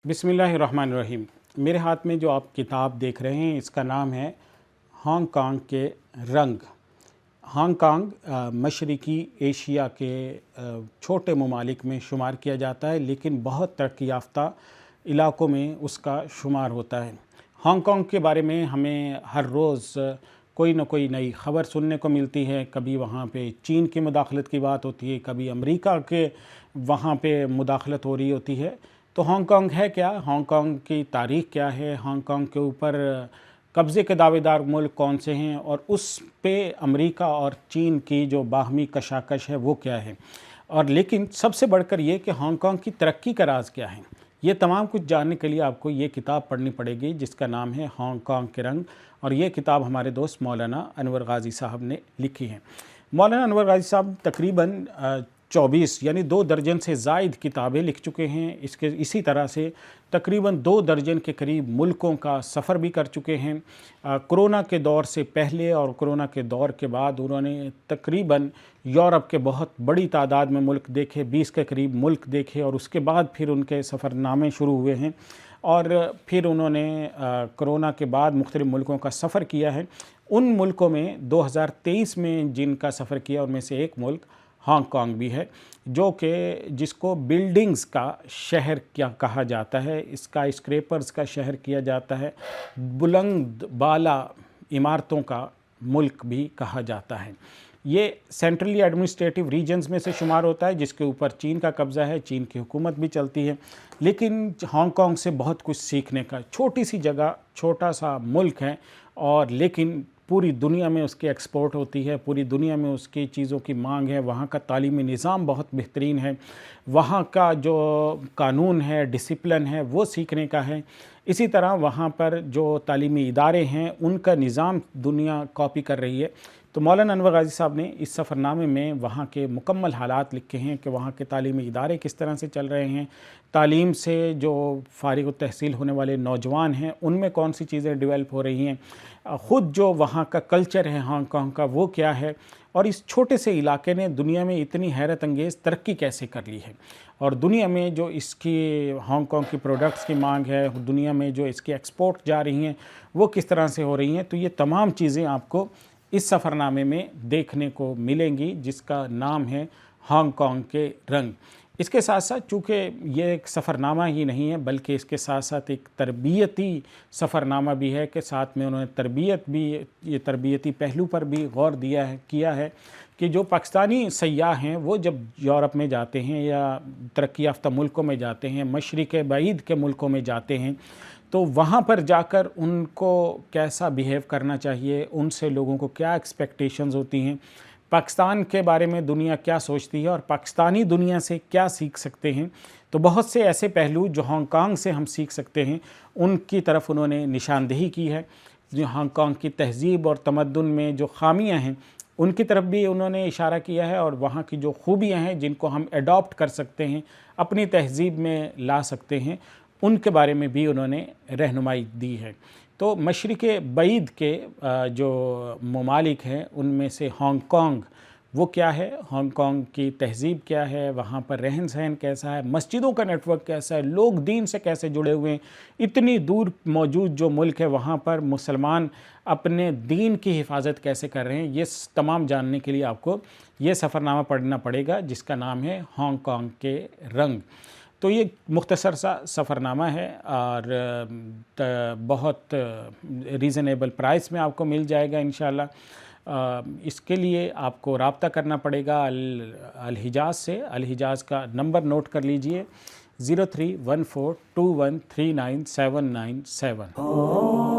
बिस्मिल्लाहिर्रहमानिर्रहीम। मेरे हाथ में जो आप किताब देख रहे हैं इसका नाम है हांगकांग के रंग। हांगकांग मशरक़ी एशिया के छोटे ममालिक में शुमार किया जाता है, लेकिन बहुत तरक्की याफ्ता इलाक़ों में उसका शुमार होता है। हांगकांग के बारे में हमें हर रोज़ कोई न कोई नई ख़बर सुनने को मिलती है। कभी वहाँ पे चीन की मुदाखलत की बात होती है, कभी अमेरिका के वहाँ पे मुदाखलत हो रही होती है। तो हांगकांग है क्या, हांगकांग की तारीख़ क्या है, हांगकांग के ऊपर कब्ज़े के दावेदार मुल्क कौन से हैं और उस पे अमेरिका और चीन की जो बाहमी कशाकश है वो क्या है, और लेकिन सबसे बढ़कर ये कि हांगकांग की तरक्की का राज क्या है, ये तमाम कुछ जानने के लिए आपको ये किताब पढ़नी पड़ेगी जिसका नाम है हांगकांग के रंग। और ये किताब हमारे दोस्त मौलाना अनवर गाज़ी साहब ने लिखी है। मौलाना अनवर गाज़ी साहब तकरीबन 24 यानी 2 दर्जन से ज़ायद किताबें लिख चुके हैं। इसी तरह से तकरीबन 2 दर्जन के करीब मुल्कों का सफ़र भी कर चुके हैं। कोरोना के दौर से पहले और कोरोना के दौर के बाद उन्होंने तकरीबन यूरोप के बहुत बड़ी तादाद में मुल्क देखे, 20 के करीब मुल्क देखे, और उसके बाद फिर उनके सफ़रनामे शुरू हुए हैं और फिर उन्होंने कोरोना के बाद मुख्तलिफ़ मुल्कों का सफ़र किया है। उन मुल्कों में 2023 में जिनका सफ़र किया उनमें से एक मुल्क हांगकांग भी है, जो कि जिसको बिल्डिंग्स का शहर क्या कहा जाता है, स्काई स्क्रैपर्स का शहर किया जाता है, बुलंद बाला इमारतों का मुल्क भी कहा जाता है। ये सेंट्रली एडमिनिस्ट्रेटिव रीजन्स में से शुमार होता है जिसके ऊपर चीन का कब्ज़ा है, चीन की हुकूमत भी चलती है। लेकिन हांगकांग से बहुत कुछ सीखने का, छोटी सी जगह, छोटा सा मुल्क है, और लेकिन पूरी दुनिया में उसकी एक्सपोर्ट होती है, पूरी दुनिया में उसकी चीज़ों की मांग है। वहाँ का तालीमी निज़ाम बहुत बेहतरीन है, वहाँ का जो कानून है, डिसिप्लिन है, वो सीखने का है। इसी तरह वहाँ पर जो तालीमी इदारे हैं उनका निज़ाम दुनिया कॉपी कर रही है। तो मौलाना अनवर गाज़ी साहब ने इस सफ़रनामे में वहाँ के मुकम्मल हालात लिखे हैं कि वहाँ के तालीमी इदारे किस तरह से चल रहे हैं, तालीम से जो फ़ारिग़ तहसील होने वाले नौजवान हैं उनमें कौन सी चीज़ें डेवलप हो रही हैं, ख़ुद जो वहाँ का कल्चर है हांगकांग का वो क्या है, और इस छोटे से इलाके ने दुनिया में इतनी हैरत अंगेज़ तरक्की कैसे कर ली है, और दुनिया में जो इसकी हांगकांग की प्रोडक्ट्स की मांग है, दुनिया में जो इसकी एक्सपोर्ट जा रही हैं वो किस तरह से हो रही हैं। तो ये तमाम चीज़ें आपको इस सफ़रनामे में देखने को मिलेंगी जिसका नाम है हांगकांग के रंग। इसके साथ साथ चूँकि ये एक सफ़रनामा ही नहीं है बल्कि इसके साथ साथ एक तरबियती सफ़रनामा भी है कि साथ में उन्होंने ये तरबियती पहलू पर भी गौर किया है कि जो पाकिस्तानी सयाह हैं वो जब यूरोप में जाते हैं या तरक्की याफ्ता मुल्कों में जाते हैं, मशरिक़ बईद के मुल्कों में जाते हैं, तो वहाँ पर जाकर उनको कैसा बिहेव करना चाहिए, उनसे लोगों को क्या एक्सपेक्टेशंस होती हैं, पाकिस्तान के बारे में दुनिया क्या सोचती है और पाकिस्तानी दुनिया से क्या सीख सकते हैं। तो बहुत से ऐसे पहलू जो हांगकांग से हम सीख सकते हैं उनकी तरफ उन्होंने निशानदेही की है। जो हांगकांग की तहज़ीब और तमद्दुन में जो ख़ामियाँ हैं उनकी तरफ भी उन्होंने इशारा किया है, और वहाँ की जो खूबियाँ हैं जिनको हम एडॉप्ट कर सकते हैं, अपनी तहज़ीब में ला सकते हैं, उनके बारे में भी उन्होंने रहनुमाई दी है। तो मशरिक़ बईद के जो ममालिक हैं उनमें से हांगकांग वो क्या है, हांगकांग की तहज़ीब क्या है, वहाँ पर रहन सहन कैसा है, मस्जिदों का नेटवर्क कैसा है, लोग दीन से कैसे जुड़े हुए हैं, इतनी दूर मौजूद जो मुल्क है वहाँ पर मुसलमान अपने दीन की हिफाजत कैसे कर रहे हैं, ये तमाम जानने के लिए आपको ये सफ़रनामा पढ़ना पड़ेगा जिसका नाम है हांगकांग के रंग। तो ये मुख्तसर सा सफ़रनामा है और बहुत रीज़नेबल प्राइस में आपको मिल जाएगा इंशाअल्लाह। इसके लिए आपको रब्ता करना पड़ेगा अल हिजाज़ से। अल हिजाज़ का नंबर नोट कर लीजिए 031421399797।